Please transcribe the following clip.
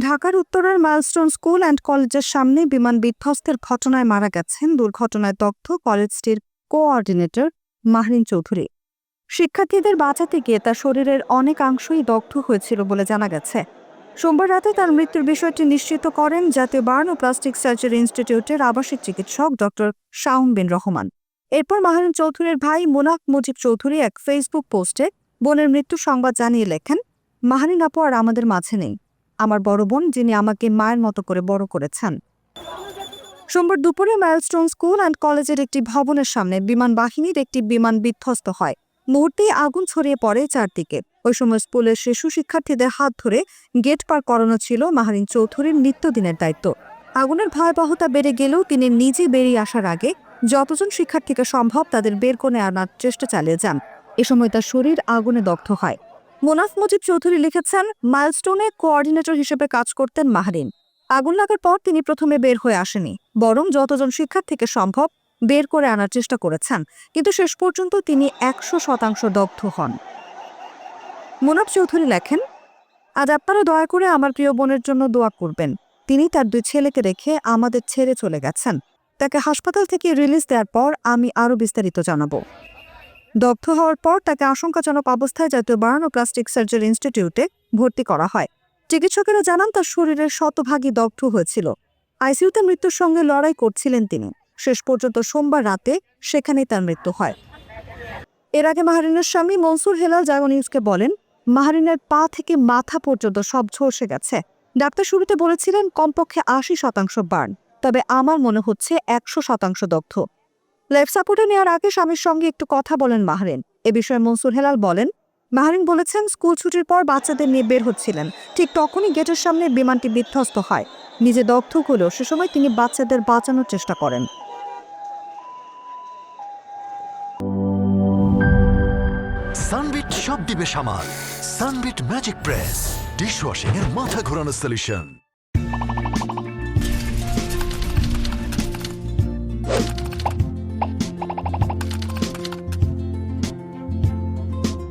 ঢাকার উত্তরের milestone school and কলেজের সামনে বিমান বিধ্বস্তের ঘটনায় মারা গেছেন দুর্ঘটনায় দগ্ধ কলেজটির কোঅর্ডিনেটর মাহরিন চৌধুরী। শিক্ষার্থীদের বাঁচাতে গিয়ে তার শরীরের অনেকাংশই দগ্ধ হয়েছিল বলে জানা গেছে। সোমবার রাতে তার মৃত্যুর বিষয়টি নিশ্চিত করেন জাতীয় বার্ন ও প্লাস্টিক সার্জারি ইনস্টিটিউটের আবাসিক চিকিৎসক ডক্টর শাওন বিন রহমান। এরপর মাহরিন চৌধুরীর ভাই মোনাফ মুজিব চৌধুরী এক ফেসবুক পোস্টে বোনের মৃত্যুর সংবাদ জানিয়ে লেখেন, মাহরিন আপু আর আমাদের মাঝে নেই, আমার বড় বোন যিনি আমাকে মায়ের মতো করে বড় করেছেন। সোমবার দুপুরে মাইলস্টোন স্কুল অ্যান্ড কলেজের একটি ভবনের সামনে বিমান বাহিনীর একটি বিমান বিধ্বস্ত হয়। মুহূর্তেই আগুন ছড়িয়ে পড়ে চারদিকে। ওই সময় স্কুলের শিশু শিক্ষার্থীদের হাত ধরে গেট পার করানো ছিল মাহরিন চৌধুরীর নিত্যদিনের দায়িত্ব। আগুনের ভয়াবহতা বেড়ে গেলেও তিনি নিজে বেরিয়ে আসার আগে যতজন শিক্ষার্থীকে সম্ভব তাদের বের করে আনার চেষ্টা চালিয়ে যান। এ সময় তার শরীর আগুনে দগ্ধ হয়। মোনাফ মুজিব চৌধুরী লিখেছেন, মাইলস্টোনে কোঅর্ডিনেটর হিসেবে কাজ করতেন মাহরিন। আগুন লাগার পর তিনি প্রথমে বের হয়ে আসেনি, বরং যতজন শিক্ষার্থীকে সম্ভব বের করে আনার চেষ্টা করেছেন, কিন্তু শেষ পর্যন্ত তিনি 100% দগ্ধ হন। মোনাফ চৌধুরী লেখেন, আজ আপনারা দয়া করে আমার প্রিয় বোনের জন্য দোয়া করবেন। তিনি তার 2 ছেলেকে রেখে আমাদের ছেড়ে চলে গেছেন। তাকে হাসপাতাল থেকে রিলিজ দেওয়ার পর আমি আরও বিস্তারিত জানাবো। দগ্ধ হওয়ার পর তাকে আশঙ্কাজনক অবস্থায় জাতীয় বার্ন ও প্লাস্টিক সার্জারি ইনস্টিটিউটে ভর্তি করা হয়। চিকিৎসকেরা জানান তার শরীরের শতভাগই দগ্ধ হয়েছিল। আইসিইউতে মৃত্যুর সঙ্গে লড়াই করছিলেন তিনি। শেষ পর্যন্ত সোমবার রাতে সেখানেই তার মৃত্যু হয়। এর আগে মাহরিনের স্বামী মনসুর হেলাল জাগো নিউজকে বলেন, মাহরিনের পা থেকে মাথা পর্যন্ত সব ঝলসে গেছে। ডাক্তার শুরুতে বলেছিলেন কমপক্ষে 80% বার্ন, তবে আমার মনে হচ্ছে 100% দগ্ধ। লাইফ সাপোর্টে নেওয়ার আগে স্বামীর সঙ্গে একটু কথা বলেন মাহরিন। এ বিষয়ে মনসুর হেলাল বলেন, মাহরিন বলেছেন স্কুল ছুটির পর বাচ্চাদের নিয়ে বের হচ্ছিলেন, ঠিক তখনই গেটের সামনে বিমানটি বিধ্বস্ত হয়। নিজে দগ্ধ হলেও সে সময় তিনি বাচ্চাদের বাঁচানোর চেষ্টা করেন। সানবিট সব দিবে সামাল। সানবিট ম্যাজিক প্রেস ডিশওয়াশিং এর মাথা ঘোরানো সলিউশন।